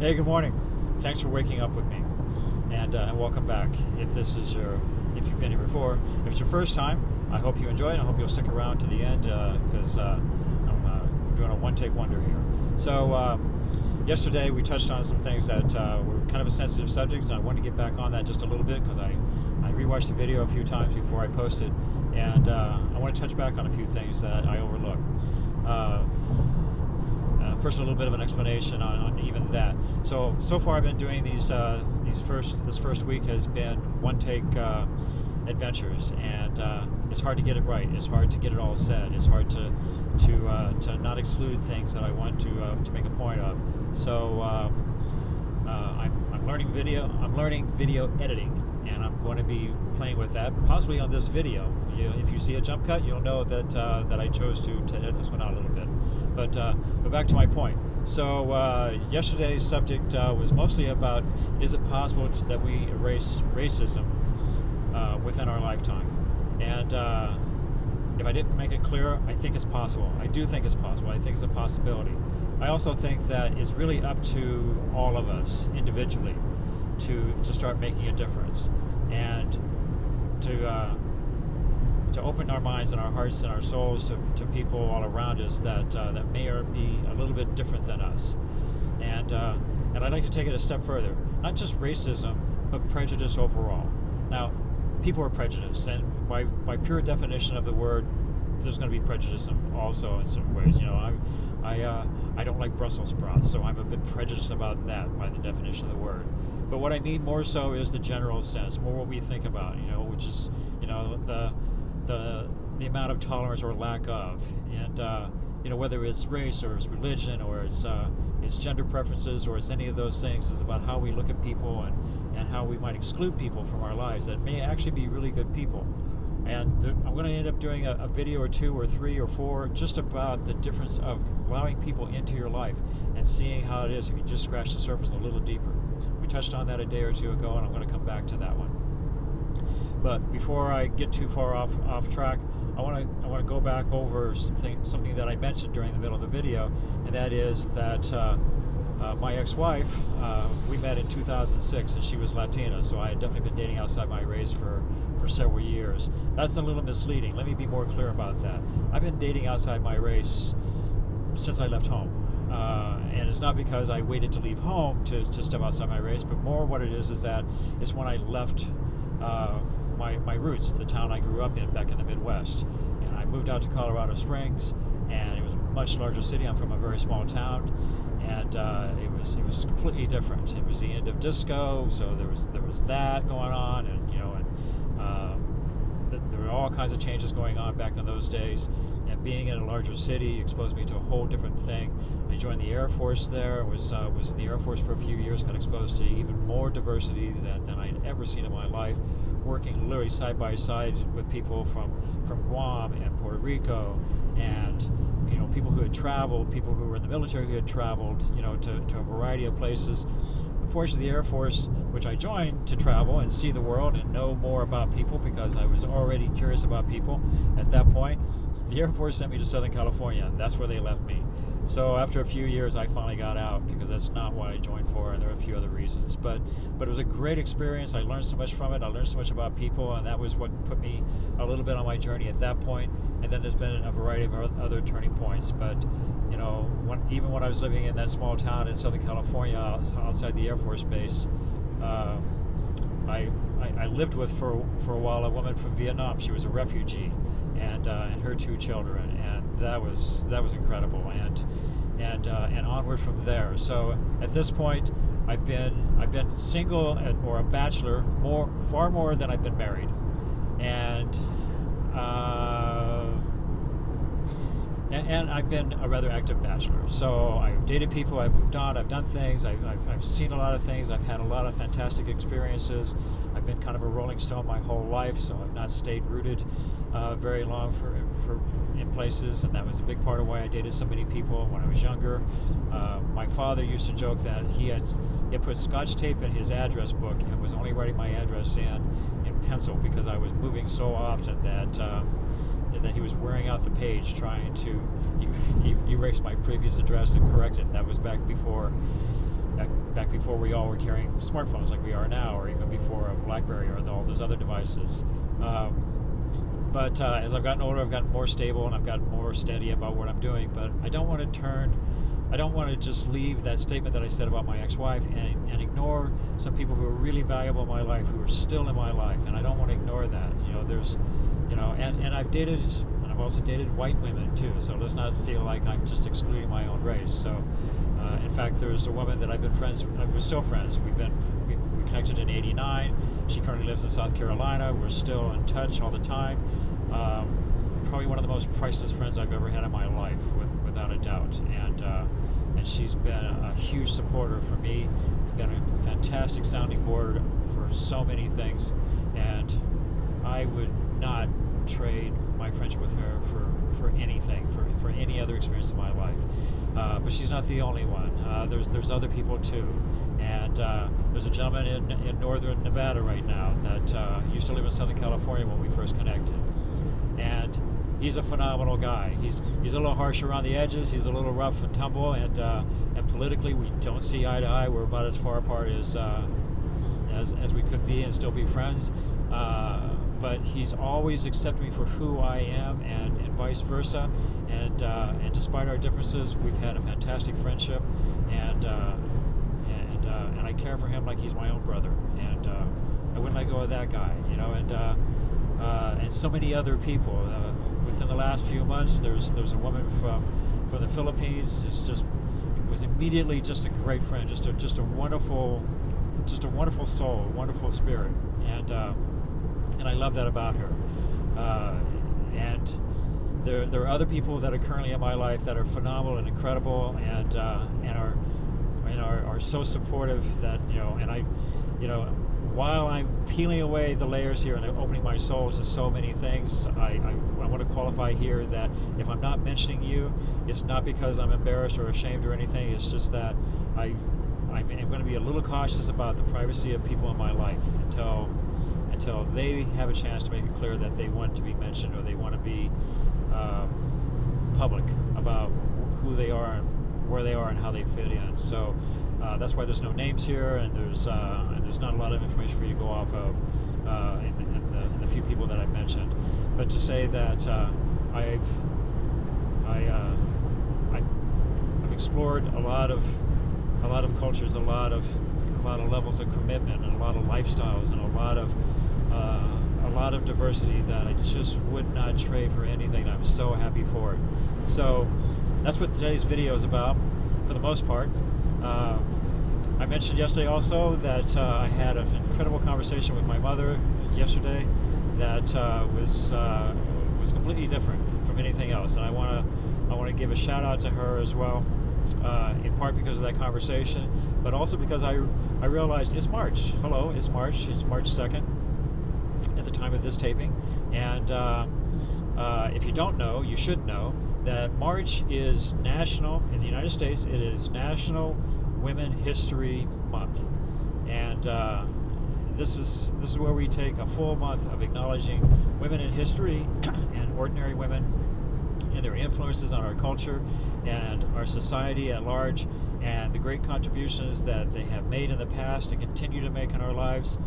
Hey, good morning. Thanks for waking up with me, and welcome back. If you've been here before, if it's your first time, I hope you enjoy it. I hope you'll stick around to the end because I'm doing a one-take wonder here. So yesterday we touched on some things that were kind of a sensitive subject, and I want to get back on that just a little bit because I rewatched the video a few times before I posted, and I want to touch back on a few things that I overlooked. First, a little bit of an explanation on even that. So far, I've been doing this first week has been one-take adventures, and it's hard to get it right. It's hard to get it all said. It's hard to not exclude things that I want to make a point of. So I'm learning video. I'm learning video editing, and I'm going to be playing with that possibly on this video. If you see a jump cut, you'll know that I chose to edit this one out a little bit. But back to my point. So yesterday's subject was mostly about, is it possible that we erase racism within our lifetime? And if I didn't make it clear, I think it's possible. I do think it's possible. I think it's a possibility. I also think that it's really up to all of us individually to start making a difference and to open our minds and our hearts and our souls to people all around us that may be a little bit different than us. And I'd like to take it a step further. Not just racism, but prejudice overall. Now, people are prejudiced, and by pure definition of the word, there's going to be prejudice also in some ways. You know, I don't like Brussels sprouts, so I'm a bit prejudiced about that by the definition of the word. But what I mean more so is the general sense, more what we think about, which is, the amount of tolerance or lack of, and whether it's race or it's religion or it's gender preferences or it's any of those things, it's about how we look at people and how we might exclude people from our lives that may actually be really good people. And I'm going to end up doing a video or two or three or four just about the difference of allowing people into your life and seeing how it is if you just scratch the surface a little deeper. We touched on that a day or two ago, and I'm going to come back to that one. But before I get too far off track, I want to go back over something that I mentioned during the middle of the video, and that is that my ex-wife, we met in 2006, and she was Latina, so I had definitely been dating outside my race for several years. That's a little misleading. Let me be more clear about that. I've been dating outside my race since I left home. And it's not because I waited to leave home to step outside my race, but more what it is that it's when I left my roots, the town I grew up in back in the Midwest. And I moved out to Colorado Springs, and it was a much larger city. I'm from a very small town, and it was completely different. It was the end of disco, so there was that going on, and there were all kinds of changes going on back in those days. And being in a larger city exposed me to a whole different thing. I joined the Air Force there, was in the Air Force for a few years, got exposed to even more diversity than I'd ever seen in my life, working literally side by side with people from Guam and Puerto Rico, and people who had traveled, people who were in the military who had traveled, to a variety of places. Unfortunately, the Air Force, which I joined to travel and see the world and know more about people because I was already curious about people at that point, the Air Force sent me to Southern California, and that's where they left me. So after a few years, I finally got out because that's not what I joined for, and there are a few other reasons. But it was a great experience. I learned so much from it. I learned so much about people, and that was what put me a little bit on my journey at that point. And then there's been a variety of other turning points. But even when I was living in that small town in Southern California, outside the Air Force Base, I lived with for a while a woman from Vietnam. She was a refugee, and her two children, and that was incredible, and onward from there. So at this point, I've been single or a bachelor far more than I've been married, and I've been a rather active bachelor. So I've dated people, I've moved on, I've done things, I've seen a lot of things, I've had a lot of fantastic experiences. I've been kind of a rolling stone my whole life, so I've not stayed rooted very long in places, and that was a big part of why I dated so many people when I was younger. My father used to joke that he had put Scotch tape in his address book and was only writing my address in pencil because I was moving so often that he was wearing out the page trying to erase my previous address and correct it. That was back before back before we all were carrying smartphones like we are now, or even before a BlackBerry or all those other devices. But as I've gotten older, I've gotten more stable and I've gotten more steady about what I'm doing. But I don't want to just leave that statement that I said about my ex-wife and ignore some people who are really valuable in my life, who are still in my life, and I don't want to ignore that. There's, and I've dated, and I've also dated white women too. So let's not feel like I'm just excluding my own race. So, in fact, there's a woman that I've been friends. We're still friends. We connected in '89. She currently lives in South Carolina. We're still in touch all the time. Probably one of the most priceless friends I've ever had in my life, without a doubt. And she's been a huge supporter for me. Been a fantastic sounding board for so many things, and I would not trade my friendship with her for anything, for any other experience in my life. But she's not the only one. There's other people too, and there's a gentleman in northern Nevada right now that used to live in Southern California when we first connected, and he's a phenomenal guy. He's a little harsh around the edges. He's a little rough and tumble, and politically we don't see eye to eye. We're about as far apart as we could be and still be friends. But he's always accepted me for who I am, and vice versa. And despite our differences, we've had a fantastic friendship, and I care for him like he's my own brother. And I wouldn't let go of that guy, and so many other people. Within the last few months, there's a woman from the Philippines. It was immediately just a great friend, just a wonderful soul, wonderful spirit, and I love that about her. And there are other people that are currently in my life that are phenomenal and incredible, and are so supportive that and I while I'm peeling away the layers here and opening my soul to so many things, I want to qualify here that if I'm not mentioning you, it's not because I'm embarrassed or ashamed or anything. It's just that I'm going to be a little cautious about the privacy of people in my life until they have a chance to make it clear that they want to be mentioned, or they want to be public about who they are and where they are and how they fit in. So that's why there's no names here, and there's not a lot of information for you to go off of in the few people that I've mentioned. But to say that I've explored a lot of cultures, a lot of levels of commitment, and a lot of lifestyles, and a lot of diversity that I just would not trade for anything. I'm so happy for it. So that's what today's video is about, for the most part. I mentioned yesterday also that I had an incredible conversation with my mother yesterday that was completely different from anything else, and I want to give a shout out to her as well, in part because of that conversation, but also because I realized it's March. Hello, it's March. It's March 2nd at the time of this taping, and if you don't know, you should know that March is national in the United States. It is National Women History Month, and this is where we take a full month of acknowledging women in history and ordinary women and their influences on our culture and our society at large, and the great contributions that they have made in the past and continue to make in our lives.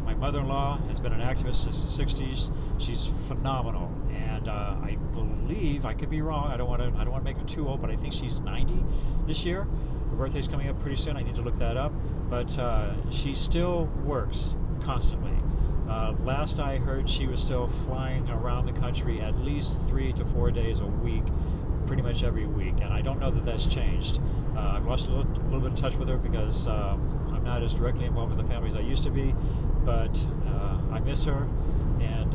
My mother-in-law has been an activist since the 60s. She's phenomenal, and I believe, I could be wrong, I don't want to make her too old, but I think she's 90 this year. Her birthday's coming up pretty soon. I need to look that up, but she still works constantly. Last I heard, she was still flying around the country at least 3 to 4 days a week, pretty much every week, and I don't know that that's changed. I've lost a little bit of touch with her because I'm not as directly involved with the family as I used to be, but I miss her, and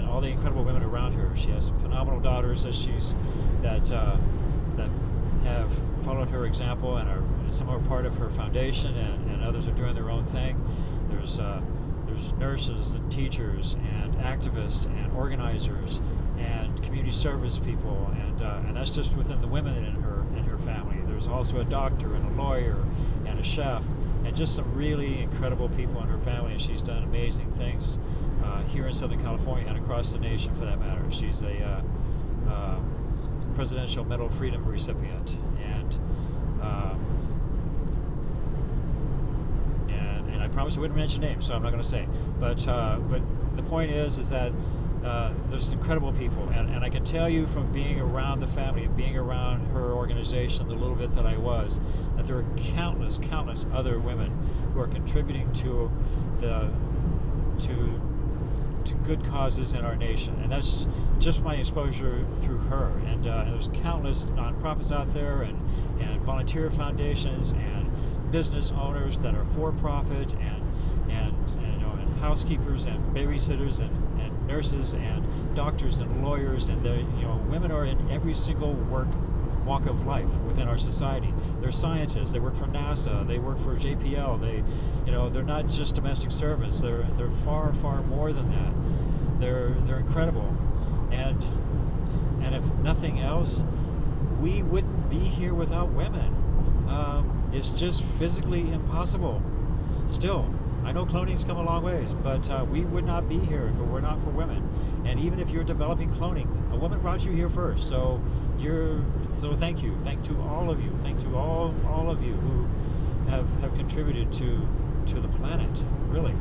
all the incredible women around her. She has some phenomenal daughters that have followed her example and some are part of her foundation, and others are doing their own thing. There's nurses and teachers and activists and organizers and community service people, and that's just within the women in her family. There's also a doctor and a lawyer and a chef, and just some really incredible people in her family, and she's done amazing things here in Southern California and across the nation, for that matter. She's a Presidential Medal of Freedom recipient, and And I promised I wouldn't mention names, so I'm not going to say. But the point is that there's incredible people, and I can tell you from being around the family and being around her organization, the little bit that I was, that there are countless other women who are contributing to good causes in our nation, and that's just my exposure through her. And there's countless nonprofits out there, and volunteer foundations, and business owners that are for profit, and housekeepers, and babysitters, and nurses, and doctors, and lawyers, and women are in every single walk of life within our society. They're scientists. They work for NASA. They work for JPL. They're not just domestic servants. They're far more than that. They're incredible, and if nothing else, we wouldn't be here without women. It's just physically impossible. Still, I know cloning's come a long ways, but we would not be here if it were not for women. And even if you're developing cloning, a woman brought you here first. So thank you. Thank to all of you. Thank to all of you who have contributed to the planet, really.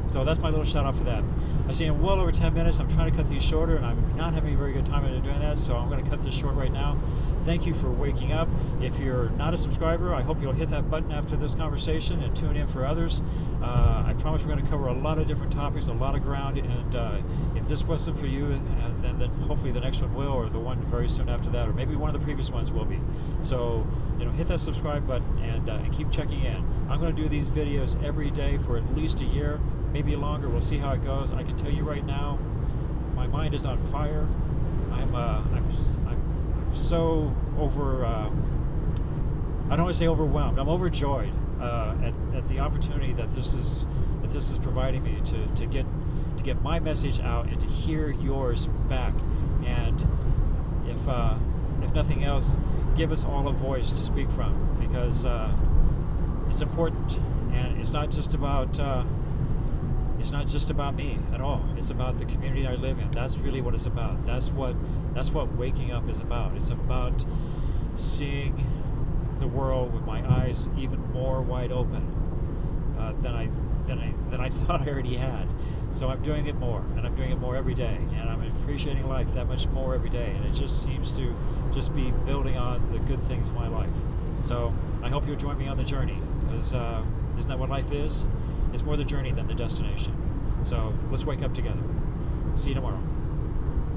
So that's my little shout out for that. I see in well over 10 minutes. I'm trying to cut these shorter, and I'm not having a very good time in doing that, so I'm going to cut this short right now. Thank you for waking up. If you're not a subscriber, I hope you'll hit that button after this conversation and tune in for others. I promise we're going to cover a lot of different topics, a lot of ground, and if this wasn't for you, then hopefully the next one will, or the one very soon after that, or maybe one of the previous ones will be. So, hit that subscribe button and keep checking in. I'm going to do these videos every day for at least a year, maybe longer. We'll see how it goes. I can tell you right now, my mind is on fire. I'm so over. I don't want to say overwhelmed. I'm overjoyed at the opportunity that this is providing me to get my message out and to hear yours back. And if nothing else, give us all a voice to speak from, because it's important, and it's not just about. It's not just about me at all. It's about the community I live in. That's really what it's about. That's what waking up is about. It's about seeing the world with my eyes even more wide open than I thought I already had. So I'm doing it more, and I'm doing it more every day, and I'm appreciating life that much more every day. And it just seems to just be building on the good things in my life. So I hope you'll join me on the journey, because isn't that what life is? It's more the journey than the destination. So let's wake up together. See you tomorrow.